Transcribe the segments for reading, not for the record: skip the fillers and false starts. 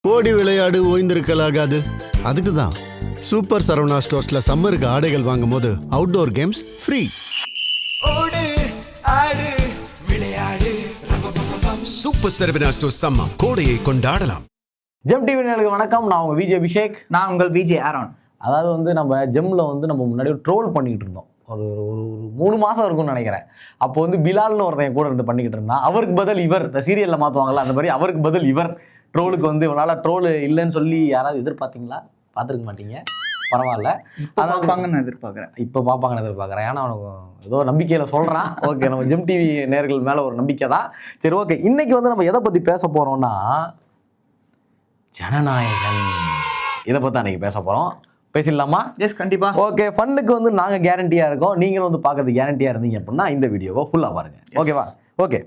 ஓடி விளையாடு ஓய்ந்திருக்கலாகாது. அதுக்கு தான் சூப்பர் சரவணா ஸ்டோர்ஸ்ல சம்மருக்கு ஆடைகள் வாங்கும் போது outdoor games free. Super Saravana stores சம்மா கோடையை கொண்டாடலாம். ஜெம் டிவி நேயர்களுக்கு வணக்கம். நான் உங்கள் விஜய் அபிஷேக். நான் உங்கள் விஜய் ஆரோன். அதாவது நம்ம ஜெம்மில் நம்ம முன்னாடி ட்ரோல் பண்ணிக்கிட்டு இருந்தோம். ஒரு 3 மாதம் இருக்கும்னு நினைக்கிறேன். அப்போ பிலால்னு ஒருத்தன் கூட இருந்து பண்ணிக்கிட்டு இருந்தான். அவருக்கு பதில் இவர், இந்த சீரியலில் மாற்றுவாங்கல்ல அந்த மாதிரி அவருக்கு பதில் இவர் ட்ரோலுக்கு இவனால ட்ரோல் இல்லைன்னு சொல்லி யாராவது எதிர்பார்த்தீங்களா? பார்த்துருக்க மாட்டீங்க, பரவாயில்ல. பார்ப்பாங்கன்னு எதிர்பார்க்குறேன். இப்போ பார்ப்பாங்கன்னு எதிர்பார்க்குறேன். ஏன்னா அவனுக்கு ஏதோ நம்பிக்கையில் சொல்கிறான். ஓகே, நம்ம ஜெம் டிவி நேயர்கள் மேலே ஒரு நம்பிக்கை தான். சரி, ஓகே. இன்னைக்கு நம்ம எதை பற்றி பேச போகிறோம்னா ஜனநாயகன். இதை பற்றி தான் அன்றைக்கி பேச போகிறோம். பேசிடலாமா? எஸ், கண்டிப்பாக. ஓகே, ஃபன்னுக்கு நாங்கள் கேரண்டியாக இருக்கோம். நீங்களும் பார்க்கறது கேரண்டியாக இருந்தீங்க அப்படின்னா இந்த வீடியோவை ஃபுல்லாக பாருங்கள். ஓகேவா? ஓகே,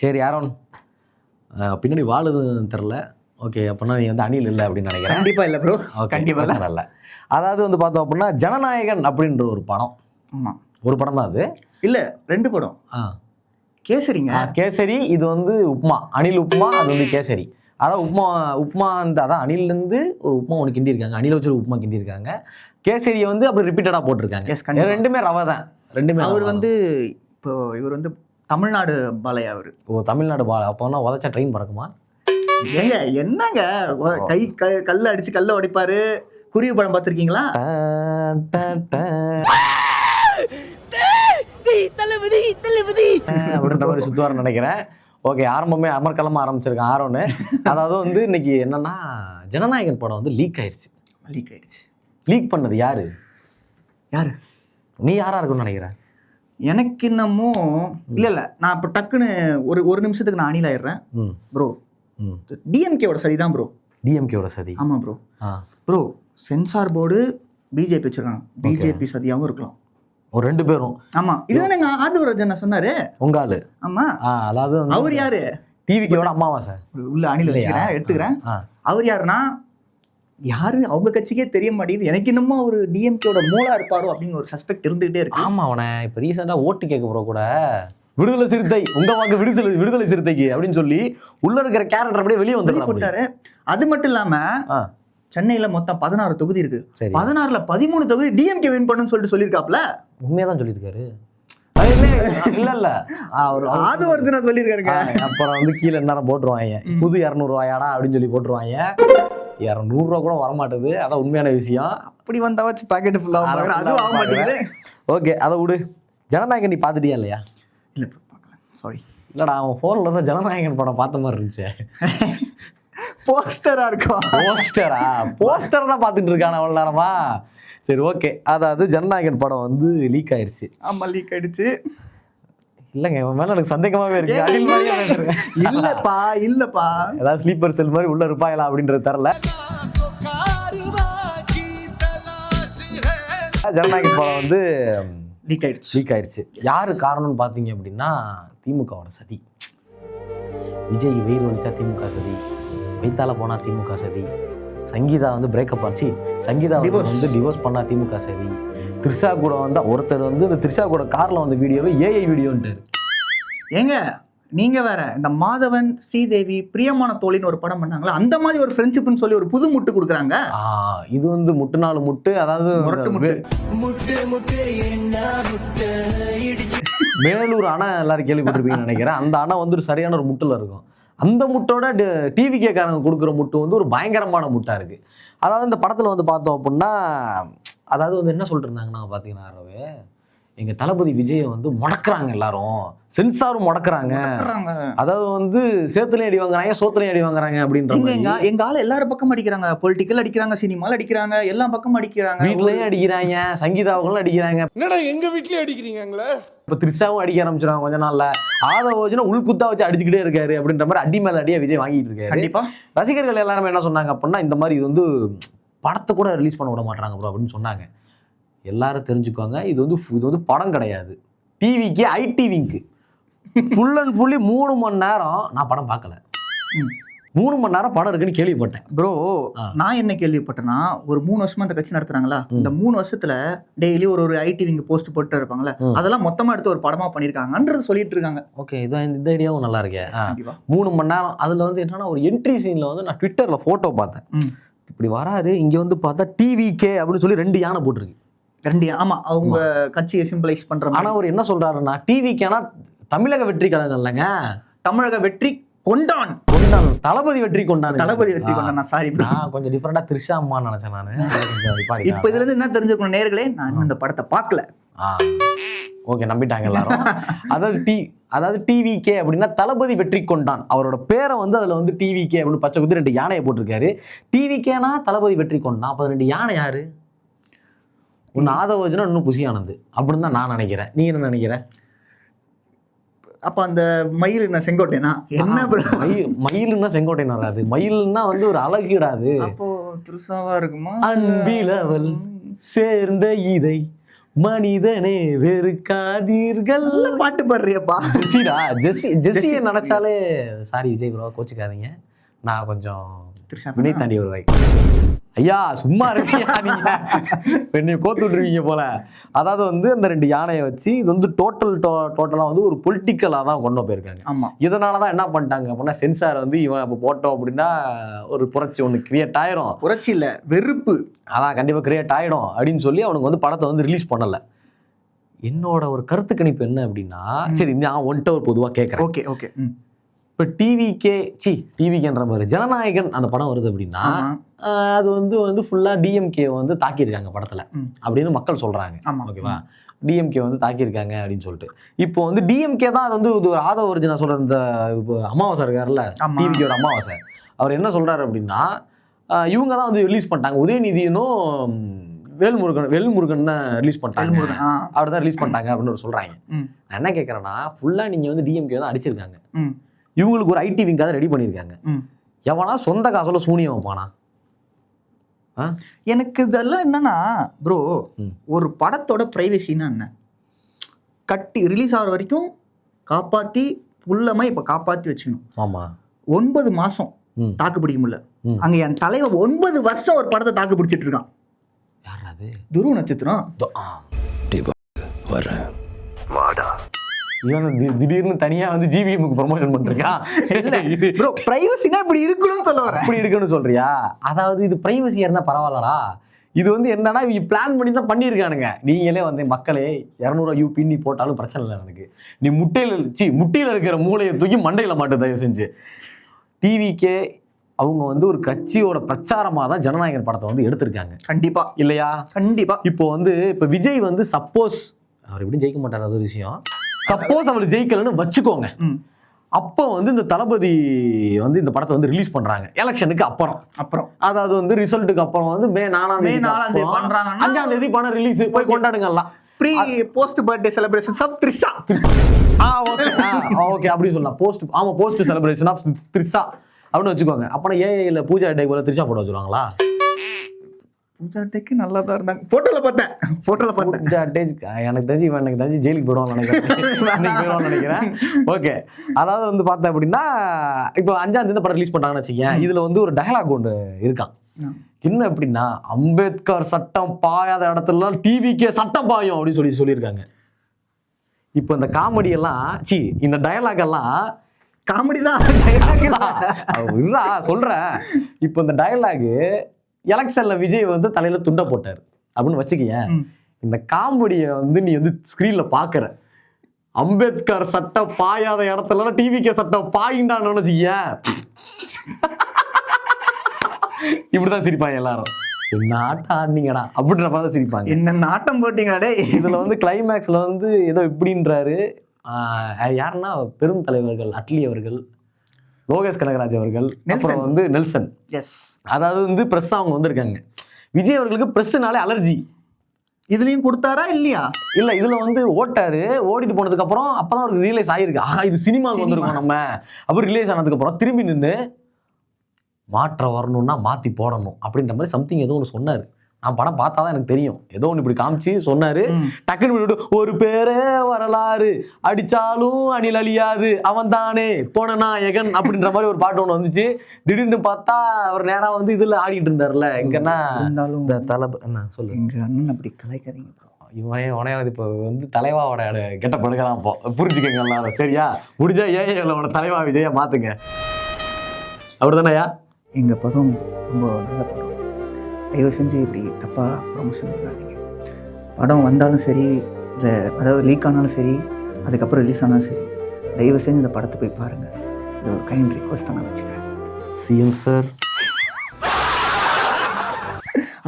சரி. ஆரோன், பின்னாடி வாழுதுன்னு தெரில. ஓகே, அப்படின்னா நீ அணில் இல்லை அப்படின்னு நினைக்கிறேன். கண்டிப்பாக இல்லை ப்ரோ. கண்டிப்பாக இல்லை. அதாவது பார்த்தோம் அப்படின்னா ஜனநாயகன் அப்படின்ற ஒரு படம். ஆமாம், ஒரு படம் தான் அது. இல்லை, 2 படம். கேசரிங்க. கேசரி. இது உப்மா, அணில் உப்மா. அது கேசரி. அதான் உப்மா அதான் அணிலேருந்து ஒரு உப்மா ஒன்று கிண்டியிருக்காங்க. அணில் வச்சு உப்மா கிண்டியிருக்காங்க. கேசரியை அப்படி ரிப்பீட்டடாக போட்டிருக்காங்க. ரெண்டுமே ரவை தான். ரெண்டுமே. அவர் இப்போ இவர் தமிழ்நாடு பாலையா அவர். ஓ, தமிழ்நாடு பாலை. அப்போனா உதச்சா ட்ரெயின் பறக்குமா? ஏங்க என்னங்க, கல்ல அடிச்சு கல்ல உடைப்பாரு. குருவி படம் பார்த்துருக்கீங்களா? அப்படின்ற மாதிரி சுத்துவார்னு நினைக்கிறேன். ஓகே, ஆரம்பமே அமர்க்கலமாக ஆரம்பிச்சிருக்கேன் ஆரோன்னு. அதாவது இன்னைக்கு என்னன்னா, ஜனநாயகன் படம் லீக் ஆயிடுச்சு. லீக் பண்ணது யாரு? நீ யாரா இருக்குன்னு நினைக்கிறேன்? எனக்கு என்னமோ இல்லை, நான் இப்போ டக்குன்னு ஒரு நிமிஷத்துக்கு நான் அணில் ஆயிடுறேன் ப்ரோ. டிஎம்கேவோட சதி தான் ப்ரோ. டிஎம்கேவோட சதி? ஆமாம் bro. Bro, censor board BJP வச்சிருக்காங்க. பிஜேபி சதியாகவும் இருக்கலாம். ஒரு 2 பேரும். ஆமா, இதுதானே ஆதிவராஜன் சொன்னாரு உங்க ஆளு. ஆமா, அதாவது அவர் யாரு? டிவிக்கோட அம்மாவாசை உள்ள அணில் வச்சுக்கிறேன், எடுத்துக்கிறேன். அவர் யாருன்னா அவங்க கட்சிக்கே தெரிய மாட்டேங்குது. எனக்கு இன்னமும் அவர் டிஎம்கேவோட மூலா இருப்பாரோ அப்படின்னு ஒரு சஸ்பெக்ட் இருந்துகிட்டே இருக்கு. ஆமா, அவனை இப்போ ரீசெண்டா ஓட்டு கேட்க போற கூட விடுதலை சிறுத்தை, உங்க வாக்கு விடுதலை சிறுத்தைக்கு அப்படின்னு சொல்லி உள்ள இருக்கிற கேரக்டர் அப்படியே வெளியே வந்து. அது மட்டும் இல்லாம சென்னையில மொத்தம் 16 தொகுதி இருக்கு. 16ல 13 தொகுதி டிஎம்கே வின் பண்ணுன்னு சொல்லியிருக்காப்ல. உண்மையாதான் சொல்லியிருக்காரு. இல்ல ஆதிவர்ஜனா சொல்லியிருக்காருங்க. அப்புறம் கீழே நேரம் போட்டுருவாங்க, புது 200 ரூபாயாடா அப்படின்னு சொல்லி போட்டுருவாங்க. 200 ரூபா கூட வரமாட்டேது. அதான் உண்மையான விஷயம். அப்படி வந்தா வச்சு பாக்கெட் ஃபுல்லா அதுவும் ஆக மாட்டேங்குது. ஓகே, அதை விடு. ஜனநாயகன் நீ பார்த்துட்டியா இல்லையா? இல்ல, பார்க்கல, சாரி. இல்லடா, அவன் ஃபோன்ல தான் ஜனநாயகன் படம் பார்த்த மாதிரி இருந்துச்சு. போஸ்டரா இருக்கும். போஸ்டர் தான் பார்த்துட்டு இருக்கான அவ்வளோ நேரமா? சரி, ஓகே. அதாவது ஜனநாயகன் படம் லீக் ஆயிடுச்சு. ஆமா, லீக் ஆயிடுச்சு. இல்லைங்க, இவன் மேல எனக்கு சந்தேகமாவே இருக்கு. இல்லப்பா ஏதாவது ஸ்லீப்பர் செல் மாதிரி உள்ள இருப்பாங்களா அப்படின்றது தெரியல. ஜனநாயகன் படம் லீக் ஆயிடுச்சு. யாரு காரணம்னு பார்த்தீங்க அப்படின்னா திமுகவோட சதி. விஜய் வெயில் ஒழிச்சா திமுக சதி, வைத்தால போனா திமுக சதி, சங்கீதா பிரேக்கப் ஆச்சு, சங்கீதா டிவோர்ஸ் பண்ணா திமுக சதி, த்ரிஷா கூட ஒருத்தர் இந்த த்ரிஷா கூட கார்ல வீடியோவை ஏஐ வீடியோன்ட்டாரு. ஏங்க நீங்க வேற, இந்த மாதவன் ஸ்ரீதேவி பிரியமான தோழின்னு ஒரு படம் பண்ணாங்களா, அந்த மாதிரி ஒரு ஃப்ரெண்ட்ஷிப்னு சொல்லி ஒரு புது முட்டு கொடுக்குறாங்க. இது முட்டு நாலு முட்டு. அதாவது மேலூர் அணை எல்லாரும் கேள்விப்பட்டிருப்பீங்கன்னு நினைக்கிறேன். அந்த அணை ஒரு சரியான ஒரு முட்டுல இருக்கும். அந்த முட்டோட டிவிகேக்காரங்க கொடுக்குற முட்டு ஒரு பயங்கரமான முட்டா இருக்கு. அதாவது இந்த படத்துல பார்த்தோம் அப்படின்னா, அதாவது என்ன சொல்லிட்டு இருந்தாங்கன்னா பார்த்தீங்கன்னா, எங்க தளபதி விஜயை முடக்குறாங்க, எல்லாரும் சென்சாரும் முடக்குறாங்க. அதாவது சேத்துலையும் அடி வாங்குறாங்க, சோத்துலையும் அடி வாங்குறாங்க அப்படின்ற. எங்க ஆளு எல்லாரும் பக்கம் அடிக்கிறாங்க. பொலிட்டிக்கல் அடிக்கிறாங்க, சினிமால அடிக்கிறாங்க, எல்லா பக்கம் அடிக்கிறாங்க. வீட்லயும் அடிக்கிறாங்க, சங்கீதாவுகளும் அடிக்கிறாங்க. என்னடா எங்க வீட்லயும் அடிக்கிறீங்களே? இப்ப த்ரிஷாவும் அடிக்க ஆரம்பிச்சிருக்காங்க கொஞ்ச நாள்ல. ஆதவோஜனா உள்குத்தா வச்சு அடிச்சுக்கிட்டே இருக்காரு அப்படின்ற மாதிரி அடி மேல அடியா விஜய் வாங்கிட்டு இருக்காரு. கண்டிப்பா ரசிகர்கள் எல்லாருமே என்ன சொன்னாங்க அப்படின்னா, இந்த மாதிரி இது படத்தை கூட ரிலீஸ் பண்ண விட மாட்டாங்க ப்ரோ அப்படின்னு சொன்னாங்க. எல்லாரும் தெரிஞ்சுக்கோங்க, இது படம் கிடையாது, டிவிக்கு ஐடிவிக்கு ஃபுல் அண்ட் ஃபுல்லி 3 மணி நேரம். நான் படம் பார்க்கல. 3 மணி நேரம் படம் இருக்குன்னு கேள்விப்பட்டேன். ப்ரோ நான் என்ன கேள்விப்பட்டேன்னா, ஒரு 3 வருஷமா அந்த கட்சி நடத்துறாங்களா, இந்த 3 வருஷத்துல டெய்லி ஒரு ஐடிவிங்க போஸ்ட் போட்டு இருப்பாங்களா, அதெல்லாம் மொத்தமா எடுத்து ஒரு படமா பண்ணிருக்காங்கன்றது சொல்லிட்டு இருக்காங்க. ஓகே, இந்த ஐடியாவும் நல்லா இருக்கே. கண்டிப்பா 3 மணி நேரம். அதுல வந்து என்னன்னா, ஒரு என்ட்ரி சீன்ல வந்து நான் ட்விட்டர்ல போட்டோ பார்த்தேன். இப்படி வராரு, இங்க வந்து பார்த்தா டிவிகே அப்படின்னு சொல்லி 2 யானை போட்டிருக்கு. 2 ஆமா, அவங்க கட்சியை சிம்பிளைஸ் பண்ற மாதிரி. ஆனா அவர் என்ன சொல்றாருன்னா, டிவிகேனா தமிழக வெற்றி கழகம் இல்லைங்க, தமிழக வெற்றி கொண்டான், தளபதி வெற்றி கொண்டான். தளபதி வெற்றி கொண்டான். சாரி ப்ரோ, நான் கொஞ்சம் டிஃபரெண்டா திரிஷா அம்மா நினைச்சேன் நானு. இப்ப இதுல இருந்து என்ன தெரிஞ்சுக்கணும் நேர்களே, நான் இன்னும் இந்த படத்தை பார்க்கல. ஓகே, நம்பிட்டாங்க எல்லாரும். அதாவது டிவிகே அப்படின்னா தளபதி வெற்றி கொண்டான். அவரோட பேரை வந்து அதுல வந்து டிவிகே அப்படின்னு பச்சை குத்தி 2 யானையை போட்டிருக்காரு. டிவிகேனா தளபதி வெற்றி கொண்டான். அப்ப 2 யானை யாரு? ஒன்னு ஆதவர்ஜுனா, இன்னும் புசி ஆனந்த் அப்படின்னு தான் நான் நினைக்கிறேன். நீ என்ன நினைக்கிற? அப்ப அந்த மயில் என்ன செங்கோட்டைனா என்ன ப்ரோ? மயிலுன்னா செங்கோட்டையன் வராது. மயிலுன்னா வந்து ஒரு அழகிடாது. அப்போ திருசாவா இருக்குமா? அன்பிலவள் சேர்ந்த இதை மனிதனே வெறுக்காதீர்கள். பாட்டு பாடுறியப்பா. ஜெஸ்ஸியை நினைச்சாலே, சாரி விஜய் ப்ரோ கோச்சுக்காதீங்க, நான் கொஞ்சம் வினை தாண்டி வருவாய். ஐயா சும்மா இருக்கியா நீங்க, என்னை கோத்து விட்டுருவீங்க போல. அதாவது வந்து அந்த 2 யானையை வச்சு இது வந்து டோட்டலா வந்து ஒரு பொலிட்டிக்கலா தான் கொண்டு போயிருக்காங்க. ஆமா, இதனாலதான் என்ன பண்ணிட்டாங்க அப்படின்னா, சென்சார் வந்து இவன் இப்போ போட்டோம் அப்படின்னா ஒரு புரட்சி ஒன்று கிரியேட் ஆயிரும். புரட்சி இல்ல, வெறுப்பு. அதான் கண்டிப்பா கிரியேட் ஆயிடும் அப்படின்னு சொல்லி அவனுக்கு வந்து படத்தை வந்து ரிலீஸ் பண்ணல. என்னோட ஒரு கருத்து கணிப்பு என்ன அப்படின்னா, சரி நான் ஒன்ட்ட ஒரு பொதுவா கேட்கறேன். Okay okay. இப்போ டிவிகேன்ற மாதிரி ஜனநாயகன் அந்த படம் வருது அப்படின்னா, அது வந்து ஃபுல்லா டிஎம்கே வந்து தாக்கியிருக்காங்க படத்துல அப்படின்னு மக்கள் சொல்றாங்க. ஓகேவா, டிஎம்கே வந்து தாக்கியிருக்காங்க அப்படின்னு சொல்லிட்டு. இப்போ வந்து டிஎம்கே தான் அது வந்து ஒரு ஆதவர்ஜுனா சொல்ற இந்த அமாவாசை இருக்காருல்ல, டிவிகேயோட அமாவாசை, அவர் என்ன சொல்றாரு அப்படின்னா, இவங்க தான் வந்து ரிலீஸ் பண்ணிட்டாங்க, உதயநிதியும் வேல்முருகன் தான் ரிலீஸ் பண்ணிட்டாங்க, அவர் தான் ரிலீஸ் பண்ணிட்டாங்க அப்படின்னு சொல்றாங்க. நான் என்ன கேட்கறேன்னா, ஃபுல்லா நீங்க வந்து டிஎம்கே தான் அடிச்சிருக்காங்க, இவங்களுக்கு ஒரு ஐடி விங்காக ரெடி பண்ணியிருக்காங்க. எவனா சொந்த காசுல சூனியம் வைப்பானா? எனக்கு இதெல்லாம் என்னன்னா ப்ரோ, ஒரு படத்தோட பிரைவசின்னா என்ன, கட்டி ரிலீஸ் ஆகிற வரைக்கும் காப்பாற்றி உள்ளமா இப்போ காப்பாற்றி வச்சுக்கணும். ஆமாம், 9 மாதம் தாக்கு பிடிக்க முடியல. அங்கே என் தலைவர் 9 வருஷம் ஒரு படத்தை தாக்கு பிடிச்சிட்டு இருக்கான். யார் அது? துருவ நட்சத்திரம். இவன் திடீர்னு தனியா வந்து ஜிவிஎம்க்கு ப்ரமோஷன் பண்ணிருக்கான். ப்ரோ பிரைவசினா இப்படி இருக்கணும்னு சொல்ல வரேன். இப்படி இருக்குன்னு சொல்றியா? அதாவது இது பிரைவசியா இருந்தா பரவாயில்லடா, இது வந்து என்னன்னா இவங்க பிளான் பண்ணி தான் பண்ணியிருக்கானுங்க. நீங்களே வந்து மக்களே 200 யூபி நீ போட்டாலும் பிரச்சனை இல்லை எனக்கு, நீ முட்டையில இருக்கிற மூளையை தூக்கி மண்டையில மாட்டு தயவு செஞ்சு. டிவிகே அவங்க வந்து ஒரு கட்சியோட பிரச்சாரமா தான் ஜனநாயகன் படத்தை வந்து எடுத்திருக்காங்க. கண்டிப்பா இல்லையா? கண்டிப்பா. இப்போ விஜய் வந்து சப்போஸ் அவர் எப்படி ஜெயிக்க மாட்டார், அது ஒரு விஷயம். சப்போஸ் அவர் ஜெயிக்கலன்னு வச்சுக்கோங்க, அப்போ வந்து இந்த தளபதி வந்து இந்த படத்தை வந்து ரிலீஸ் பண்றாங்க எலெக்ஷனுக்கு அப்புறம் அதாவது வந்து ரிசல்ட்டுக்கு அப்புறம் வந்து மே 4ஆம் தேதி பண்றாங்க. 5ஆம் தேதி படம் ரிலீஸ், போய் கொண்டாடுங்கலாம். Pre post birthday celebrations of Trisha. Okay அப்படி சொல்லலாம். போஸ்ட் செலிப்ரேஷன் ஆஃப் த்ரிஷா அப்படின்னு வச்சுக்கோங்க. அப்பனா ஏஐல பூஜா டே போல த்ரிஷா போட வச்சுருவாங்களா? பூஜா டேக்கு நல்லா தான் இருந்தாங்க. போட்டோல பார்த்தேன். பூஜா டே எனக்கு தெரிஞ்சு ஜெயிலுக்கு போயிடுவான்னு நினைக்கிறேன். ஓகே, அதாவது வந்து பார்த்தேன் அப்படின்னா, இப்போ 5ஆம் தேதி படம் ரிலீஸ் பண்றாங்கன்னு வச்சுக்கேன். இதுல வந்து ஒரு டயலாக் ஒன்று இருக்கான். என்ன அப்படின்னா, அம்பேத்கர் சட்டம் பாயாத இடத்துல டிவிகே சட்டம் பாயும் அப்படின்னு சொல்லியிருக்காங்க. இப்போ இந்த காமெடி எல்லாம் இந்த டயலாக் எல்லாம் காமெடி தான் சொல்றேன். இப்போ இந்த டயலாக் எலெக்ஷன்ல விஜய் வந்து தலையில துண்டை போட்டார் அப்படின்னு வச்சுக்கேன். இந்த காமெடியை வந்து நீ வந்து ஸ்கிரீன்ல பாக்குற, அம்பேத்கர் சட்டம் பாயாத இடத்துல டிவிகே சட்டம் பாயிண்டான்னு வச்சுக்கேன். இப்படிதான் சிரிப்பாங்க எல்லாரும். என்ன ஆட்டம் ஆடினீங்கடா அப்படின்ற மாதிரி சிரிப்பாங்க. என்ன நாட்டம் போட்டீங்கடா. இதுல வந்து கிளைமேக்ஸ்ல வந்து ஏதோ இப்படின்றாரு. யாருன்னா பெரும் தலைவர்கள் அட்லி அவர்கள், லோகேஷ் கனகராஜ் அவர்கள், அப்புறம் வந்து நெல்சன். அதாவது வந்து பிரஸ் அவங்க வந்திருக்காங்க. விஜய் அவர்களுக்கு பிரஸ்னாலே அலர்ஜி. இதுலயும் கொடுத்தாரா இல்லையா? இல்ல, இதுல வந்து ஓடிட்டு போனதுக்கு அப்புறம் அப்பதான் அவருக்கு ரியலைஸ் ஆயிருக்கு, இது சினிமாவுக்கு வந்திருக்கோம் நம்ம. அப்புறம் ரிலீஸ் ஆனதுக்கு அப்புறம் திரும்பி நின்று மாற்றம் வரணும்னா மாத்தி போடணும் அப்படின்ற மாதிரி சம்திங் ஏதோ ஒன்று சொன்னாரு. நான் படம் பார்த்தா தான் எனக்கு தெரியும். ஏதோ ஒன்று இப்படி காமிச்சு சொன்னாரு, டக்குன்னு விட்டுட்டு ஒரு பேரே வரலாறு அடிச்சாலும் அணில் அழியாது அவன் தானே போன நாயகன் அப்படின்ற மாதிரி ஒரு பாட்டு ஒன்று வந்துச்சு. திடீர்னு பார்த்தா அவர் நேரா வந்து இதுல ஆடிட்டு இருந்தாருல எங்கன்னா இருந்தாலும் இந்த தலை என்ன சொல்லு எங்க அண்ணன் அப்படி கலாய்க்காதீங்க. உனையாவது இப்போ வந்து தலைவாவோட கெட்ட படுக்கலாம். இப்போ புரிஞ்சுக்கங்க எல்லாரும், சரியா? முடிஞ்சா ஏன் தலைவா விஜயா மாத்துங்க. அப்படிதானயா? எங்க படம் ரொம்ப நல்ல படம். தயவு செஞ்சு இப்படி தப்பாக ப்ரொமோஷன் பண்ணாதீங்க. படம் வந்தாலும் சரி, இல்லை அதாவது லீக் ஆனாலும் சரி, அதுக்கப்புறம் ரிலீஸ் ஆனாலும் சரி, தயவு செஞ்சு இந்த படத்தை போய் பாருங்கள். இது ஒரு கைண்ட் ரிக்வஸ்ட் நான் வச்சுக்கிறேன். சிஎம் சார்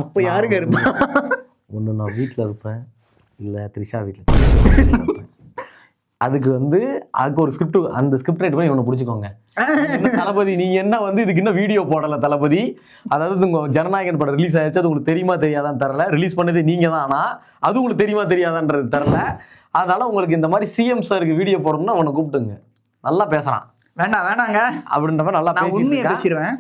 அப்போ யாருங்க இருப்பா? ஒன்று நான் வீட்டில் இருப்பேன், இல்லை த்ரிஷா வீட்டில் இருப்பேன். அதுக்கு வந்து அதுக்கு ஒரு ஸ்கிரிப்ட், அந்த ஸ்கிரிப்ட் ரைட் பண்ணி ஒன்று பிடிச்சிக்கோங்க. தளபதி நீங்கள் என்ன வந்து இதுக்கு இன்னும் வீடியோ போடலை தளபதி, அதாவது உங்கள் ஜனநாயகன் படம் ரிலீஸ் ஆயிடுச்சு, அது உங்களுக்கு தெரியுமா தெரியாதான்னு தரல. ரிலீஸ் பண்ணது நீங்கள் தான், ஆனால் அது உங்களுக்கு தெரியுமா தெரியாதான்றது தரல. அதனால உங்களுக்கு இந்த மாதிரி சிஎம் சாருக்கு வீடியோ போடணும்னா உன்னை கூப்பிட்டுங்க. நல்லா பேசுகிறான், வேணாங்க அப்படின்ற மாதிரி நல்லா பேசிடுவேன்.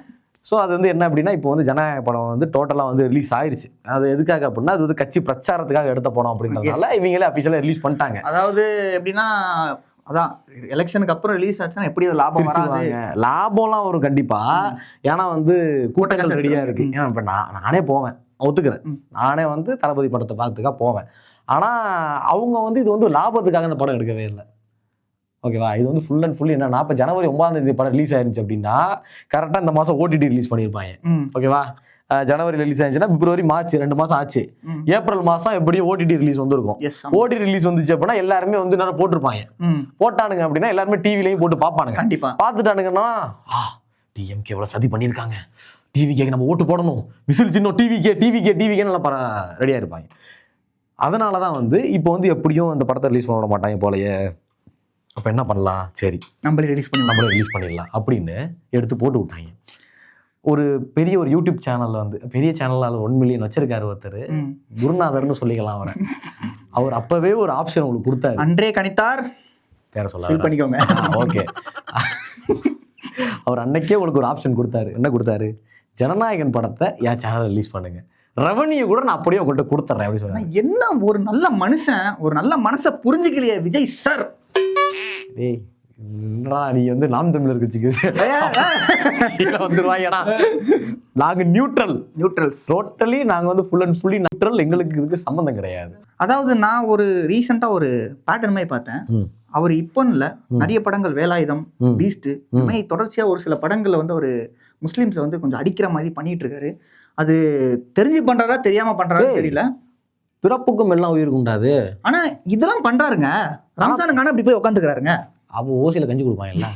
ஸோ அது வந்து என்ன அப்படின்னா, இப்போ வந்து ஜனநாயக படம் வந்து டோட்டலாக வந்து ரிலீஸ் ஆயிடுச்சு. அது எதுக்காக அப்படின்னா, அது வந்து கட்சி பிரச்சாரத்துக்காக எடுத்த படம் அப்படின்றதுனால இவங்களே அஃபிஷியலாக ரிலீஸ் பண்ணிட்டாங்க. அதாவது எப்படின்னா, அதான் எலெக்ஷனுக்கு அப்புறம் ரிலீஸ் ஆச்சுன்னா எப்படி அது லாபம் வராது? லாபம்லாம் வரும் கண்டிப்பா. ஏன்னா வந்து கூட்டங்கள் ரெடியா இருக்கு. ஏன்னா இப்போ நானே போவேன், ஒத்துக்கிறேன். நானே வந்து தளபதி படத்தை பார்த்துக்காக போவேன். ஆனா அவங்க வந்து இது வந்து லாபத்துக்காக அந்த படம் எடுக்கவே இல்லை. ஓகேவா? இது வந்து ஃபுல் அண்ட் ஃபுல் என்னன்னா, இப்போ ஜனவரி 9 படம் ரிலீஸ் ஆயிருந்துச்சு அப்படின்னா கரெக்டாக இந்த மாதம் ஓடிடி ரிலீஸ் பண்ணியிருப்பாங்க. ஓகேவா? ஜனவரி ரிலீஸ் ஆயிடுச்சுன்னா பிப்ரவரி மார்ச் 2 மாதம் ஆச்சு. ஏப்ரல் மாதம் எப்படியும் ஓடிடி ரிலீஸ் வந்துருக்கும். ஓடிடி ரிலீஸ் வந்துச்சு அப்படின்னா எல்லாருமே வந்து நேரம் போட்டிருப்பாங்க. போட்டானுங்க அப்படின்னா எல்லாருமே டிவிலையும் போட்டு பார்ப்பானுங்க. கண்டிப்பா பார்த்துட்டானுங்கன்னா, டிஎம்கே எவ்வளோ சதி பண்ணியிருக்காங்க, டிவிகேக்கு நம்ம ஓட்டு போடணும், விசில் சின்னம் டிவிகே நல்லா ரெடியாக இருப்பாங்க. அதனால தான் வந்து இப்போ வந்து எப்படியும் அந்த படத்தை ரிலீஸ் பண்ண மாட்டாங்க போலயே. அப்போ என்ன பண்ணலாம், சரி நம்மளே ரிலீஸ் பண்ணிடலாம் அப்படின்னு எடுத்து போட்டு விட்டாங்க. ஒரு பெரிய ஒரு யூடியூப் சேனல்ல வந்து, பெரிய சேனல்ல 1 மில்லியன் வச்சிருக்காரு ஒருத்தர், குருநாதர்னு சொல்லிக்கலாம் அவரை. அவர் அப்பவே ஒரு ஆப்ஷன் உங்களுக்கு கொடுத்தாரு. அன்றே கணித்தார் பேர சொல்ல, ஓகே. அவர் அன்னைக்கே உங்களுக்கு ஒரு ஆப்ஷன் கொடுத்தாரு. என்ன கொடுத்தாரு? ஜனநாயகன் படத்தை என் சேனல் ரிலீஸ் பண்ணுங்க, ரெவன்யூ கூட நான் அப்படியே உங்கள்கிட்ட கொடுத்துட்றேன் அப்படி சொல்றேன். என்ன ஒரு நல்ல மனுஷன், ஒரு நல்ல மனசை புரிஞ்சுக்கலையே விஜய் சார். டேய் நீ வந்து நாம் தமிழர் கட்சிக்கு வந்துருவாங்கடா. நாங்க நியூட்ரல் டோட்டலி, நாங்க வந்து ஃபுல் அண்ட் ஃபுல்லி நியூட்ரல், எங்களுக்கு இதுக்கு சம்பந்தம் கிடையாது. அதாவது நான் ஒரு ரீசெண்டா ஒரு பேட்டர்ன் மாதிரி பார்த்தேன். அவர் இப்போ இல்ல, நிறைய படங்கள் வேலாயுதம், பீஸ்ட், இந்த மாதிரி தொடர்ச்சியா ஒரு சில படங்கள்ல வந்து ஒரு முஸ்லிம்ஸை வந்து கொஞ்சம் அடிக்கிற மாதிரி பண்ணிட்டு இருக்காரு. அது தெரிஞ்சு பண்றாரா தெரியாம பண்றாரா தெரியல. பிறப்புக்கும் எல்லாம் உயிர் உண்டாது. ஆனா இதெல்லாம் பண்றாருங்க. ரம்ஜானுக்கான இப்படி போய் உட்காந்துக்கிறாருங்க. அப்போ ஓசியில கஞ்சி கொடுப்பாங்கல்ல,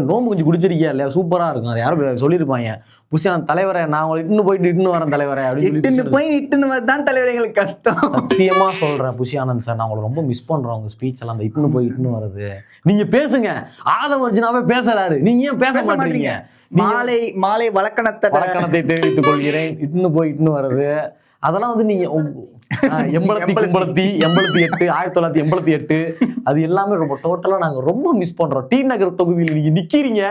நோம்பு கஞ்சி குடிச்சிருக்கியா இல்லையா, சூப்பரா இருக்கும். அது யாரும் சொல்லியிருப்பாங்க, புஷியான் தலைவரை நான் இட்டுன்னு போயிட்டு இட்டுன்னு வரேன் தலைவரை இட்டுன்னு தான் தலைவர் எங்களுக்கு கஷ்டம். சத்தியமா சொல்றேன் புஷியானந்த் சார், நான் உங்களை ரொம்ப மிஸ் பண்றேன். உங்க ஸ்பீச் எல்லாம் அந்த இட்டுன்னு போய் இட்டுன்னு வருது. நீங்க பேசுங்க, ஆதம் அர்ஜுனாவே பேசுறாரு, நீங்க ஏன் பேச மாட்டீங்க? மாலை வழக்கணத்தை தெரிவித்துக் கொள்கிறேன், இட்டுன்னு போய் இட்டுன்னு வருது. அதெல்லாம் வந்து நீங்க 88 1988 அது எல்லாமே ரொம்ப டோட்டலா நாங்க ரொம்ப மிஸ் பண்றோம். டி நகர் தொகுதியில் நீங்க நிக்கிறீங்க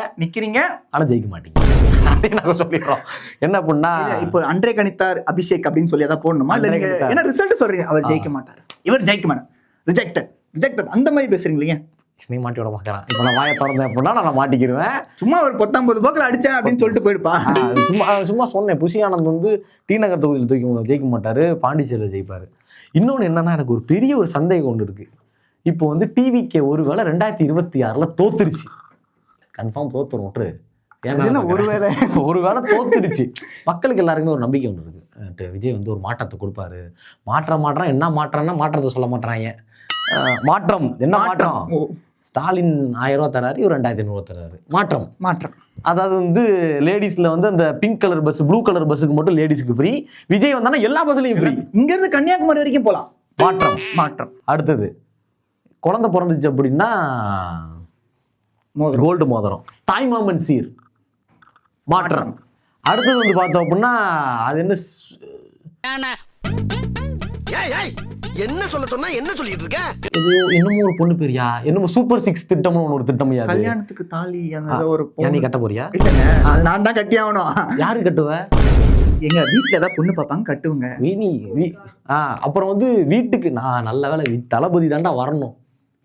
ஆனா ஜெயிக்க மாட்டீங்க. நாங்க சொல்லிடுறோம். என்ன பண்ணா இப்போ அன்றே கணித்தார் அபிஷேக் அப்படின்னு சொல்லி அதான் போடணுமா? இல்ல நீங்க என்ன ரிசல்ட் சொல்றீங்க? அவர் ஜெயிக்க மாட்டார், இவர் ஜெயிக்க மாட்டார், ரிஜெக்டட் அந்த மாதிரி பேசுறீங்க. நீ மாட்டி விட பாக்குறான். இப்ப நான் வாயை திறந்தேன் அப்படின்னா நான் மாட்டிக்கிருவேன். சும்மா ஒரு 19 போக்கில் அடிச்சேன் அப்படின்னு சொல்லிட்டு போயிடுப்பா. சும்மா சொன்னேன். புஷியானந்த் வந்து டி நகர் தொகுதியில் ஜெயிக்க மாட்டாரு, பாண்டிச்சேரியில் ஜெயிப்பாரு. இன்னொன்று என்னன்னா, எனக்கு ஒரு பெரிய ஒரு சந்தேகம் ஒன்று இருக்கு. இப்போ வந்து டிவிக்கு ஒருவேளை 2026 தோத்துருச்சு, கன்ஃபார்ம் தோத்துரும் விட்டுரு. ஏன்னா ஒருவேளை தோத்துருச்சு, மக்களுக்கு எல்லாருக்குமே ஒரு நம்பிக்கை ஒன்று இருக்கு. விஜய் வந்து ஒரு மாற்றத்தை கொடுப்பாரு. மாற்றம் என்ன மாற்றம்னா மாற்றத்தை சொல்ல மாட்டாங்க. மாற்றம் என்ன மாற்றம்? ஸ்டாலின் 1000 ரூபா தராரு, இவர் 2500 தராரு. மாற்றம் அதாவது வந்து லேடிஸ்ல வந்து அந்த pink colour bus, blue colour பஸ்ஸுக்கு மட்டும் லேடிஸ்க்கு ஃப்ரீ. விஜய் வந்தானா எல்லா பஸ்லயும் ஃப்ரீ. இங்க இருந்து கன்னியாகுமரி வரைக்கும் போலாம். மாற்றம். அடுத்தது குழந்தை பிறந்துச்சு அப்படின்னா கோல்டு மோதிரம், தாய்மாமன் சீர், மாற்றம். அடுத்தது வந்து பார்த்தோம் அப்படின்னா அது என்ன சொல்ல சொன்னா என்ன சொல்லிட்டு இருக்க? என்னமோ ஒரு பொண்ணு பேரியா, என்னமோ சூப்பர் 6 திட்டம்னு ஒரு திட்டம். கல்யாணத்துக்கு தாலி அந்த ஒரு நீ கட்ட போறியா? இல்லங்க, அது நான் தான் கட்டி ஆகணும். யாரு கட்டுவ? எங்க வீட்டுல ஏதாவது பொண்ணு பார்ப்பாங்க கட்டுவங்க. அப்புறம் வந்து வீட்டுக்கு நான் நல்ல வேலை தளபதி தாண்டா வரணும்.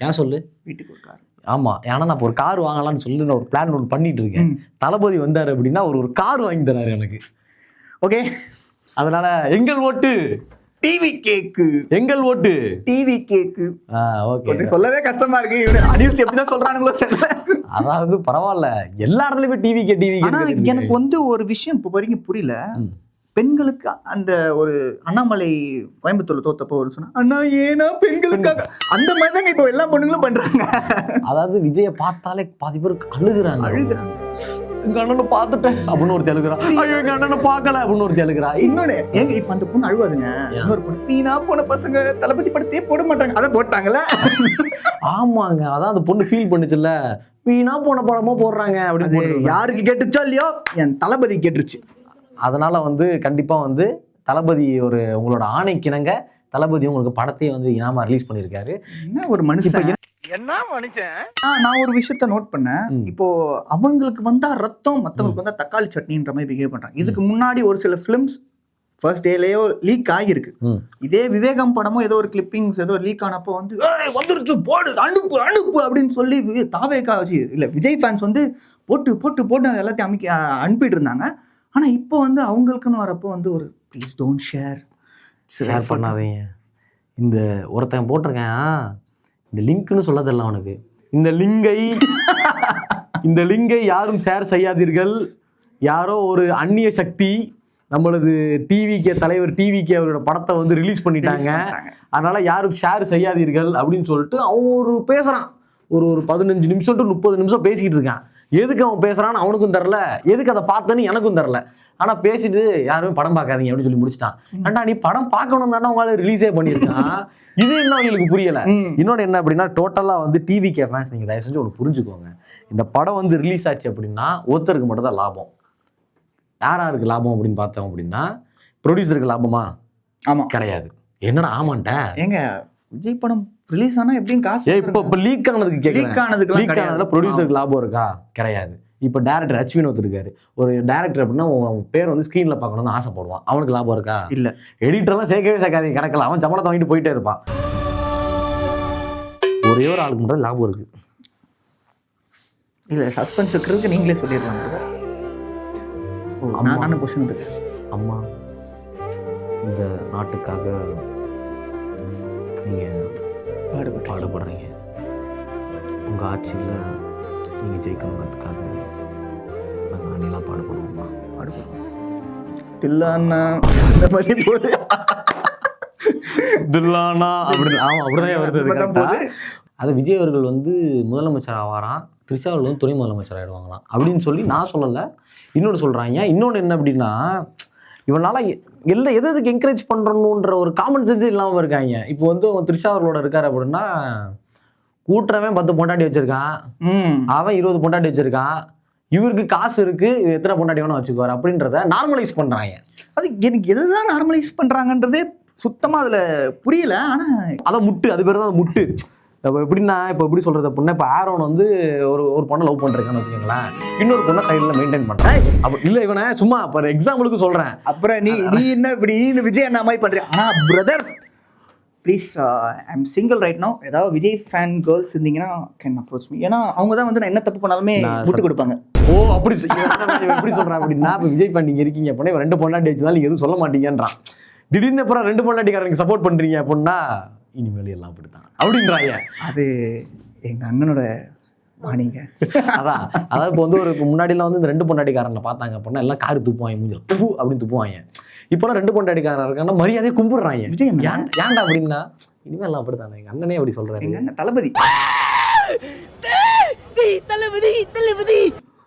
ஏன் சொல்லு? வீட்டுக்கு ஒரு கார். ஆமா, ஏன்னா நான் இப்போ ஒரு கார் வாங்கலாம்னு சொல்லி நான் ஒரு பிளான் ஒன்று பண்ணிட்டு இருக்கேன். தளபதி வந்தாரு அப்படின்னா ஒரு கார் வாங்கி தராரு எனக்கு. ஓகே, அதனால எங்கள் ஓட்டு டிவி கேக்கு. எங்கள் ஓட்டு டிவி கேக்கு. ஓகே, சொல்லவே கஷ்டமா இருக்கு. அடில்ஸ் எப்படிதான் சொல்றானுங்களோ தெரியல. அதாவது பரவாயில்ல, எல்லா இடத்துலயும் போய் டிவி கே. ஆனா எனக்கு வந்து ஒரு விஷயம் இப்போ வரைக்கும் புரியல. பெண்களுக்கு அந்த ஒரு அண்ணாமலை கோயம்புத்தூர்ல தோத்தப்போ ஒரு சொன்னா, அண்ணா ஏன்னா பெண்களுக்காக அந்த மாதிரி தான் இப்போ எல்லா பொண்ணுங்களும் பண்றாங்க. அதாவது விஜயை பார்த்தாலே பாதி பேருக்கு அழுகுறாங்க. எங்க அண்ணனை பார்த்துட்டேன் அப்படின்னு ஒரு தெலுங்குறா. ஐயோ எங்க அண்ணனை பார்க்கல அப்படின்னு ஒரு தெலுங்குறா. இன்னொன்னு ஏங்க இப்ப அந்த பொண்ணு அழுவாதுங்க. இன்னொரு பொண்ணு வீணா போன பசங்க தளபதி படத்தையே போட மாட்டாங்க, அதை போட்டாங்கல்ல. ஆமாங்க, அதான் அந்த பொண்ணு ஃபீல் பண்ணுச்சுல்ல, வீணா போன படமா போடுறாங்க அப்படின்னு. யாருக்கு கேட்டுச்சோ இல்லையோ, என் தளபதி கேட்டுருச்சு. அதனால வந்து கண்டிப்பா வந்து தளபதி ஒரு உங்களோட ஆணைக்கிணங்க தளபதி உங்களுக்கு படத்தையே வந்து இனாமா ரிலீஸ் பண்ணியிருக்காரு. என்ன ஒரு மனுஷன், என்ன மனுஷன். நான் ஒரு விஷயத்த நோட் பண்ணேன். இப்போ அவங்களுக்கு வந்தா ரத்தம், மத்தவங்களுக்கு வந்தா தக்காளி சட்னின்ற மாதிரி பிஹேவ் பண்றாங்க. இதுக்கு முன்னாடி ஒரு சில பிலிம்ஸ் ஃபர்ஸ்ட் டேலயோ லீக் ஆகிருக்கு. இதே விவேகம் படமும் ஏதோ ஒரு கிளிப்பிங்ஸ் ஏதோ லீக் ஆனப்போ வந்து வந்துருச்சு போடு அனுப்பு அனுப்பு அப்படின்னு சொல்லி தாவேக்கா வச்சு இல்ல விஜய் ஃபேன்ஸ் வந்து போட்டு போட்டு போட்டு எல்லாத்தையும் அனுப்பிட்டு இருந்தாங்க. ஆனா இப்போ வந்து அவங்களுக்குன்னு வரப்போ வந்து ஒரு ப்ளீஸ் டோன்ட் ஷேர் பண்ணாதீங்க. இந்த ஒருத்தன் போட்டிருக்கேன், இந்த லிங்க்னு சொல்ல தெரியல அவனுக்கு. இந்த லிங்கை யாரும் ஷேர் செய்யாதீர்கள். யாரோ ஒரு அந்நிய சக்தி நம்மளது டிவிகே தலைவர் டிவிகே அவரோட படத்தை வந்து ரிலீஸ் பண்ணிட்டாங்க, அதனால யாரும் ஷேர் செய்யாதீர்கள் அப்படின்னு சொல்லிட்டு அவன் ஒரு பேசுறான். ஒரு 15 நிமிஷம் டு 30 நிமிஷம் பேசிக்கிட்டு இருக்கான். எதுக்கு அவன் பேசுறான்னு அவனுக்கும் தெரில, எதுக்கு அதை பார்த்தேன்னு எனக்கும் தெரில. ஆனா பேசிட்டு யாருமே படம் பார்க்காதீங்க அப்படின்னு சொல்லி முடிச்சிட்டான். ஏன்டா நீ படம் பார்க்கணும் தானே உங்களால ரிலீஸே பண்ணியிருக்கான், இது என்ன அவங்களுக்கு புரியல. இன்னொன்று என்ன அப்படின்னா, டோட்டலா வந்து டிவிகே ஃபேன்ஸ் நீங்க தயவு செஞ்சு ஒன்று புரிஞ்சுக்கோங்க. இந்த படம் வந்து ரிலீஸ் ஆச்சு அப்படின்னா ஒருத்தருக்கு மட்டும் தான் லாபம். யாருக்கு லாபம் அப்படின்னு பார்த்தோம் அப்படின்னா, ப்ரொடியூசருக்கு லாபமா? ஆமா, கிடையாது. என்னடா ஆமாண்ட ஏங்க விஜய் படம் ரிலீஸ் ஆனா எப்படின்னு காசு இப்போ லீக் ஆனதுக்கு லீக் ஆனதுல ப்ரொடியூசருக்கு லாபம் இருக்கா? கிடையாது. இப்போ டேரக்டர் H. வினோத் இருக்காரு, ஒரு டேரக்டர் அப்படின்னா பேர் வந்து ஸ்க்ரீன்ல பார்க்கணும்னு ஆசைப்படுவான், அவனுக்கு லாபம் இருக்கா? இல்ல. எடிட்டர்லாம் சேர்க்கவே சேர்க்காதீங்க, கிடைக்கல, அவன் சம்பளத்தை வாங்கிட்டு போயிட்டே இருப்பான். ஒரே ஒரு ஆளுக்கு மட்டும் லாபம் இருக்கு. இல்ல சஸ்பென்ஸ் இருக்கிறதுக்கு நீங்களே சொல்லிடுவாங்க. அம்மா இந்த நாட்டுக்காக நீங்க பாடுபடுறீங்க, உங்க ஆட்சியில் நீங்க ஜெயிக்கணுங்கிறதுக்காக நாங்கள் அணிலாம் பாடுபடுவோம்மா, பாடுபடுவோம். தில்லானா அந்த மாதிரி போகுது, தில்லானா அப்படின்னு. ஆமாம், அப்படிதான் வருது. அது விஜய் அவர்கள் வந்து முதலமைச்சர் ஆவாராம், த்ரிஷா அவர்கள் வந்து துணை முதலமைச்சர் ஆகிடுவாங்களாம் அப்படின்னு சொல்லி நான் சொல்லலை, இன்னொன்று சொல்கிறாங்க. இன்னொன்று என்ன அப்படின்னா, இவனால எதுக்கு என்கரேஜ் பண்ணுறணுன்ற ஒரு காமன் சென்ஸ் இல்லாமல் இருக்காங்க. இப்போ வந்து த்ரிஷா அவர்களோட இருக்காரு அப்படின்னா, கூட்டுறவன் 10 பொண்டாட்டி வச்சிருக்கான், அவன் 20 பொண்டாட்டி வச்சிருக்கான், இவருக்கு காசு இருக்கு, எத்தனை பொண்டாட்டி வேணும் வச்சுக்குவார் அப்படின்றத நார்மலைஸ் பண்றாங்க. அது எனக்கு எதுதான் நார்மலைஸ் பண்றாங்கன்றதே சுத்தமா அதுல புரியல. ஆனா அதான் முட்டு, அது பேர் தான் முட்டு. எப்படின்னா, இப்போ எப்படி சொல்றது அப்படின்னா, இப்போ ஆரோன் வந்து ஒரு பொண்ணை லவ் பண்ணிருக்கான்னு வச்சுக்கோங்களேன், இன்னொரு பொண்ணை சைடில் மெயின்டைன் பண்றேன். அப்போ இல்லை, இவனை சும்மா இப்போ எக்ஸாம்பிளுக்கு சொல்றேன். அப்புறம் நீ என்ன இப்படி நீ விஜய் என்ன மாதிரி பண்ற? ஆனா brother please, I am single right now. ஏதாவது விஜய் ஃபேன் கேர்ள்ஸ் இருந்தீங்கன்னா கேன் அப்ரோச் மீ. ஏன்னா அவங்க தான் வந்து நான் என்ன தப்பு பண்ணாலுமே விட்டு கொடுப்பாங்க. ஓ அப்படி எப்படி சொல்றேன் அப்படின்னா, இப்போ விஜய் ஃபேன் நீங்க இருக்கீங்க அப்படின்னா, 2 பொண்டாட்டி வச்சுதான் நீங்க எதுவும் சொல்ல மாட்டீங்கன்றான். திடீர்னு அப்புறம் 2 பொண்டாட்டிக்காரங்க சப்போர்ட் பண்றீங்க அப்படின்னா, இனிமேல் எல்லாம் அப்படித்தான் அப்படின்றாங்க. அது எங்க அண்ணனோட வாணிங்க. அதாவது இப்போ வந்து ஒரு முன்னாடிலாம் வந்து இந்த 2 பொண்டாட்டிக்காரனை பார்த்தாங்க அப்படின்னா எல்லாம் காரி துப்புவாங்க, மூஞ்சில் துப்பு அப்படின்னு துப்புவாங்க. இப்போலாம் 2 பொண்டாட்டிக்காரன் இருக்காங்கன்னா மரியாதையை கும்பிடுறாங்க. ஏன்டா அப்படின்னா, இனிமேல் எல்லாம் அப்படித்தானே, எங்க அண்ணனே அப்படி சொல்றாரு, எங்க அண்ணன் தளபதி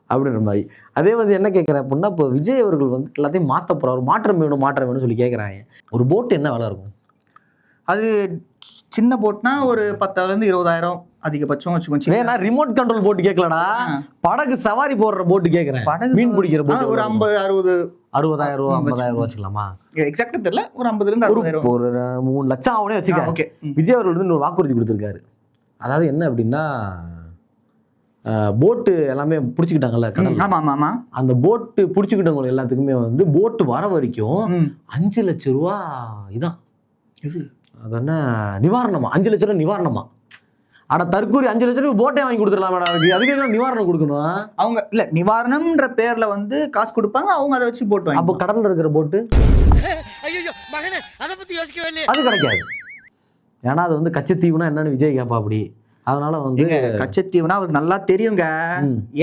அப்படின்ற மாதிரி. அதே வந்து என்ன கேட்குறேன் அப்படின்னா, இப்போ விஜய் அவர்கள் வந்து எல்லாத்தையும் மாற்ற போறாரு, மாற்றம் வேணும்னு சொல்லி கேட்குறாங்க. ஒரு போட்டு என்ன விலை இருக்கும்? அது சின்ன போட்னா ஒரு 10,000 to 20,000 அதிகபட்சம் வச்சுக்கோங்க. நான் ரிமோட் கண்ட்ரோல் போட்டு கேட்கலடா, படகு சவாரி போடுற போட்டு கேட்குறேன். மீன் பிடிக்கிற போட்டு ஒரு 50-60 60,000 50,000 வச்சுக்கலாமா? எக்ஸாக்டா தெரியல, ஒரு 50,000 to 60,000, ஒரு 3 லட்சம் ஆகுனே வச்சுக்க. ஓகே. விஜய் அவர்கள் வந்து ஒரு வாக்குறுதி கொடுத்துருக்காரு. அதாவது என்ன அப்படின்னா, போட்டு எல்லாமே பிடிச்சிக்கிட்டாங்கல்ல கடல்ல. ஆமா ஆமா ஆமா. அந்த போட்டு பிடிச்சிக்கிட்டவங்க எல்லாத்துக்குமே வந்து போட்டு வர வரைக்கும் ம். 5 லட்சம் ரூபா இதான் இது அது என்ன நிவாரணமா, 5 லட்சம் ரூபா நிவாரணமா. ஆனா தற்கூரி 5 லட்சம் ரூபாய் போட்டே வாங்கி கொடுத்துடலாம் மேடம், அதுக்கு எதுக்கு நிவாரணம் கொடுக்கணும்? அவங்க இல்ல நிவாரணம்ன்ற பேர்ல வந்து காசு கொடுப்பாங்க, அவங்க அதை வச்சு போட்டு அப்போ வாங்க. கடல்ல இருக்கிற போட்டு அது கிடைக்காது. ஏன்னா அது வந்து கச்சத்தீவுனா என்னன்னு விஜய் கேப்பா அப்படி. அதனால வந்து கச்சத்தீவுனா அவருக்கு நல்லா தெரியுங்க.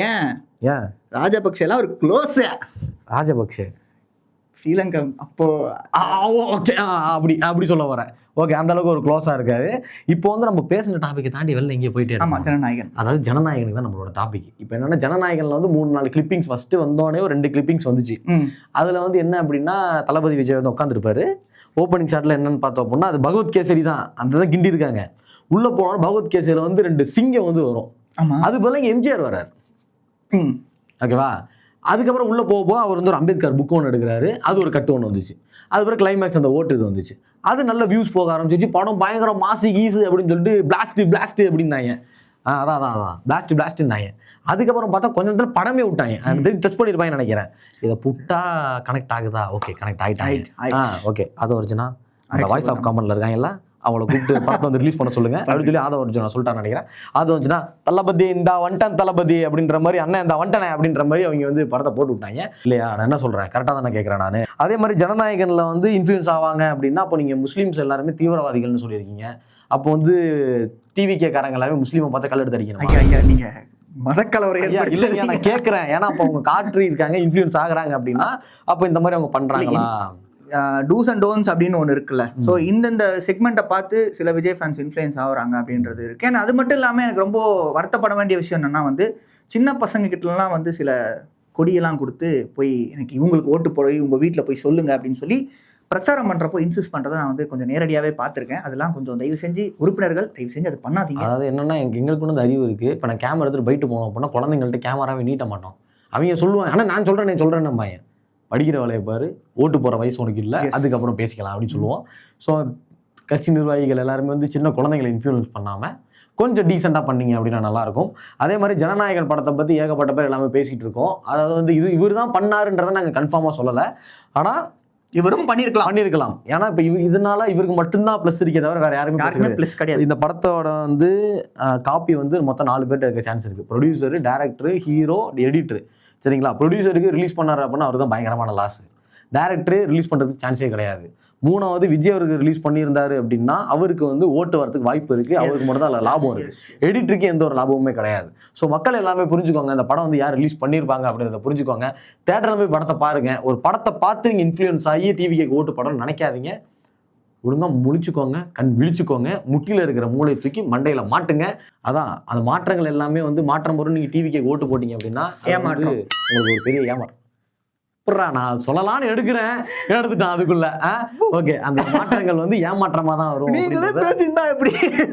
ஏன் ஏன் ராஜபக்சே எல்லாம் ஒரு க்ளோஸ். ராஜபக்சே ஸ்ரீலங்கா அப்போ ஓகே அப்படி அப்படி சொல்ல வரேன். ஓகே, அந்த அளவுக்கு ஒரு க்ளோஸாக இருக்காது. இப்போ வந்து நம்ம பேசின டாப்பிக்கை தாண்டி வெளில எங்கேயே போயிட்டே ஆமா இருக்கோம். ஜனநாயகன். அதாவது ஜனநாயகனுக்கு தான் நம்மளோட டாபிக். இப்போ என்னன்னா ஜனநாயகனில் வந்து 3-4 கிளிப்பிங்ஸ் ஃபஸ்ட்டு வந்தோடனே ஒரு 2 கிளிப்பிங்ஸ் வந்துச்சு. அதில் வந்து என்ன அப்படின்னா தளபதி விஜய் வந்து உட்காந்துருப்பாரு. ஓப்பனிங் ஷாட்டில் என்னன்னு பார்த்தோம் அப்படின்னா அது பகவத் கேசரி தான், அந்த தான் கிண்டி இருக்காங்க. உள்ளே போனோம் பகவத் கேசரியில் வந்து 2 சிங்கம் வந்து வரும். ஆமா அது போல இங்கே எம்ஜிஆர் வர்றார். ஓகேவா? அதுக்கப்புறம் உள்ளே போக அவர் வந்து ஒரு அம்பேத்கர் புக் ஒன்று எடுக்கிறாரு. அது ஒரு கட்டு ஒன்று வந்துச்சு. அதுக்கப்புறம் கிளைமேக்ஸ் அந்த ஓட்டு இது வந்துச்சு. அது நல்ல வியூஸ் போக ஆரம்பிச்சிச்சு. படம் பயங்கரம் மாசி கீஸு அப்படின்னு சொல்லிட்டு பிளாஸ்ட் அப்படின்னாங்க. அதான் பிளாஸ்ட்னாங்க. அதுக்கப்புறம் பார்த்தா கொஞ்சம் நேரத்தில் படமே விட்டாங்க. டெஸ்ட் பண்ணியிருப்பாங்கன்னு நினைக்கிறேன். இதை புட்டா கனெக்ட் ஆகுதா? ஓகே கனெக்ட் ஆகிட்டாங்க. ஓகே அது ஒரிஜினா அந்த வாய்ஸ் ஆஃப் காமன்ல இருக்காங்கல்ல, அவளை கூப்பிட்டு படத்தை வந்து ரிலீஸ் பண்ண சொல்லுங்க அப்படின்னு சொல்லி அதை ஒரிஜினா சொல்லிட்டான்னு நினைக்கிறேன். அது வந்துச்சுன்னா தளபதி இந்த வண்டன் தளபதி அப்படின்ற மாதிரி, அண்ணன் இந்த வண்டனை அப்படின்ற மாதிரி அவங்க வந்து படத்தை போட்டு விட்டாங்க இல்லையா? நான் என்ன சொல்றேன், கரெக்டாக தானே கேட்குறேன் நான். அதே மாதிரி ஜனநாயகனில் வந்து இன்ஃப்ளூயன்ஸ் ஆவாங்க அப்படின்னா அப்போ நீங்கள் முஸ்லீம்ஸ் எல்லாருமே தீவிரவாதிகள்னு சொல்லியிருக்கீங்க. அப்போ வந்து டிவிகே காரங்க எல்லாருமே முஸ்லீமை பார்த்து கல்லெடுத்து அடிக்கணும். நீங்க மதக்கலவரை இல்லைங்க நான் கேட்குறேன். ஏன்னா அப்போ அவங்க காற்று இருக்காங்க, இன்ஃப்ளூயன்ஸ் ஆகுறாங்க அப்படின்னா அப்போ இந்த மாதிரி அவங்க பண்றாங்களா? டூஸ் அண்ட் டோன்ஸ் அப்படின்னு ஒன்று இருக்குல்ல. ஸோ இந்தந்த செக்மெண்ட்டை பார்த்து சில விஜய் ஃபேன்ஸ் இன்ஃப்ளூயன்ஸ் ஆகுறாங்க அப்படின்றது இருக்கு. ஏன்னா அது மட்டும் இல்லாமல் எனக்கு ரொம்ப வருத்தப்பட வேண்டிய விஷயம் என்னன்னா வந்து சின்ன பசங்க கிட்டலாம் வந்து சில கொடியெல்லாம் கொடுத்து போய் எனக்கு இவங்களுக்கு ஓட்டு போட உங்கள் வீட்டில் போய் சொல்லுங்க அப்படின்னு சொல்லி பிரச்சாரம் பண்ணுறப்போ இன்சிஸ்ட் பண்ணுறதை நான் வந்து கொஞ்சம் நேரடியாகவே பார்த்துருக்கேன். அதெல்லாம் கொஞ்சம் தயவு செஞ்சு உறுப்பினர்கள் தயவு செஞ்சு அது பண்ணாதீங்க. அதாவது என்னன்னா எங்களுக்கு வந்து அறிவு இருக்குது. இப்போ நான் கேமரா எடுத்துகிட்டு போயிட்டு போனோம் அப்படின்னா குழந்தைங்கள்ட்ட கேமராவே நீட்ட மாட்டோம். அவங்க சொல்லுவாங்க ஆனால் நான் சொல்கிறேன் பையன் படிக்கிற வேலையை பாரு, ஓட்டு போகிற வயசு உனக்கு இல்லை, அதுக்கப்புறம் பேசிக்கலாம் அப்படின்னு சொல்லுவோம். ஸோ கட்சி நிர்வாகிகள் எல்லாருமே வந்து சின்ன குழந்தைங்களை இன்ஃப்ளூயன்ஸ் பண்ணாமல் கொஞ்சம் டீசெண்டாக பண்ணீங்க அப்படின்னா நல்லாயிருக்கும். அதே மாதிரி ஜனநாயகன் படத்தை பற்றி ஏகப்பட்ட பேர் எல்லாமே பேசிகிட்டு இருக்கோம். அதாவது வந்து இவர் தான் பண்ணாருன்றதை நாங்கள் கன்ஃபார்மாக சொல்லலை. ஆனால் இவரும் பண்ணியிருக்கலாம். ஏன்னா இப்போ இதனால இவருக்கு மட்டும்தான் ப்ளஸ் இருக்கே தவிர வேறு யாருமே ப்ளஸ் கிடையாது. இந்த படத்தோட வந்து காப்பி வந்து மொத்தம் 4 பேர்கிட்ட இருக்க சான்ஸ் இருக்குது. Producer, director, hero, editor. சரிங்களா? ப்ரொடியூசருக்கு ரிலீஸ் பண்ணாரு அப்படின்னா அவர் தான் பயங்கரமான லாஸ். டேரக்டரு ரிலீஸ் பண்ணுறதுக்கு சான்ஸே கிடையாது. 3வது விஜய் அவருக்கு ரிலீஸ் பண்ணியிருந்தாரு அப்படின்னா அவருக்கு வந்து ஓட்டு வரதுக்கு வாய்ப்பு இருக்குது. அவருக்கு மட்டும் தான் அதில் லாபம் இருக்குது. எடிட்டருக்கு எந்த ஒரு லாபமுமே கிடையாது. ஸோ மக்கள் எல்லாமே புரிஞ்சுக்கோங்க, இந்த படம் வந்து யார் ரிலீஸ் பண்ணியிருப்பாங்க அப்படின்றத புரிஞ்சுக்கோங்க. தேட்டரில் போய் படத்தை பாருங்கள். ஒரு படத்தை பார்த்து நீங்கள் இன்ஃப்ளூயன்ஸ் ஆகி டிவிக்கு ஓட்டு படம்னு நினைக்காதீங்க. ஒழுங்காக முழிச்சுக்கோங்க, கண் விழிச்சுக்கோங்க, முட்டியில் இருக்கிற மூளை தூக்கி மண்டையில் மாட்டுங்க. அதான் அந்த மாற்றங்கள் எல்லாமே வந்து மாற்றம் வரும். நீங்கள் டிவிக்கு ஓட்டு போட்டீங்க அப்படின்னா ஏமாற்று உங்களுக்கு ஒரு பெரிய ஏமாற்றம். நான் சொல்லலான்னு எடுத்துட்டேன் அதுக்குள்ள. ஓகே, அந்த மாற்றங்கள் வந்து ஏமாற்றமா தான் வரும்.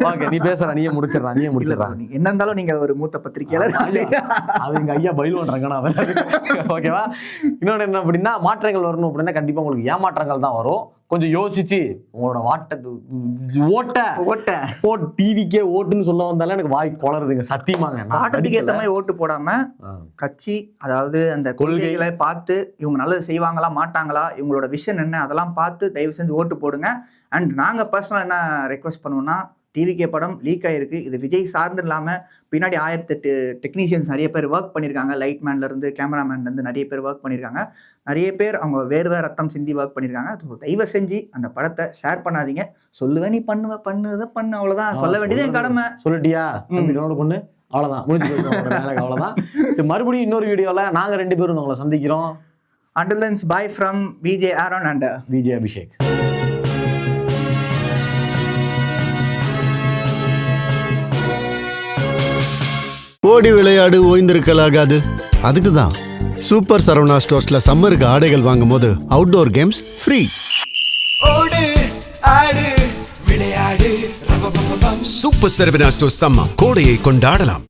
ஓகே, நீ பேசுற, நீயே முடிச்சிடறா. என்ன இருந்தாலும் நீங்க ஒரு மூத்த பத்திரிகையாளர். அது எங்க ஐயா பயில் பண்றாங்க. ஓகேவா? இன்னொன்று என்ன அப்படின்னா மாற்றங்கள் வரணும் அப்படின்னா கண்டிப்பா உங்களுக்கு ஏமாற்றங்கள் தான் வரும். கொஞ்சம் யோசிச்சு உங்களோட ஓட்ட டிவிக்கே ஓட்டுன்னு சொல்ல வந்தாலும் எனக்கு வாய் குளறுதுங்க சத்தியமாங்க. ஆட்டத்துக்கு ஏற்ற மாதிரி ஓட்டு போடாம கட்சி, அதாவது அந்த கொள்கைகளை பார்த்து இவங்க நல்லது செய்வாங்களா மாட்டாங்களா, இவங்களோட விஷன் என்ன, அதெல்லாம் பார்த்து தயவு செஞ்சு ஓட்டு போடுங்க. அண்ட் நாங்கள் பர்சனலாக என்ன ரெக்வஸ்ட் பண்ணுவோம்னா, டிவிகே படம் லீக் ஆகிருக்கு. இது விஜய் சார்ந்து இல்லாமல் பின்னாடி 1008 டெக்னீஷியன்ஸ் நிறைய பேர் ஒர்க் பண்ணியிருக்காங்க. லைட்மேன்லேருந்து கேமராமேன்லேருந்து நிறைய பேர் ஒர்க் பண்ணியிருக்காங்க. நிறைய பேர் அவங்க வேறு ரத்தம் சிந்தி ஒர்க் பண்ணியிருக்காங்க. தயவு செஞ்சு அந்த படத்தை ஷேர் பண்ணாதீங்க. சொல்லுவேன், நீ பண்ணு அவ்வளோதான். சொல்ல வேண்டியது என் கடமை. சொல்லிட்டியா பொண்ணு? அவ்வளோதான், முடிஞ்சு போயிடும். அவ்வளோதான். மறுபடியும் இன்னொரு வீடியோவில் நாங்கள் 2 பேரும் உங்களை சந்திக்கிறோம். Until then, bye from VJ Aaron and VJ Abhishek. ஓடி விளையாடு ஓய்ந்திருக்கலாகாது. அதுக்கு தான் சூப்பர் சரவணா ஸ்டோர்ஸ்ல சம்மருக்கு ஆடைகள் வாங்கும் போது அவுட்டோர் கேம்ஸ் ஃப்ரீ. ஓடு ஆடு விளையாடு. சூப்பர் சரவணா ஸ்டோர்ஸ் சம்மர் கோடையை கொண்டாடலாம்.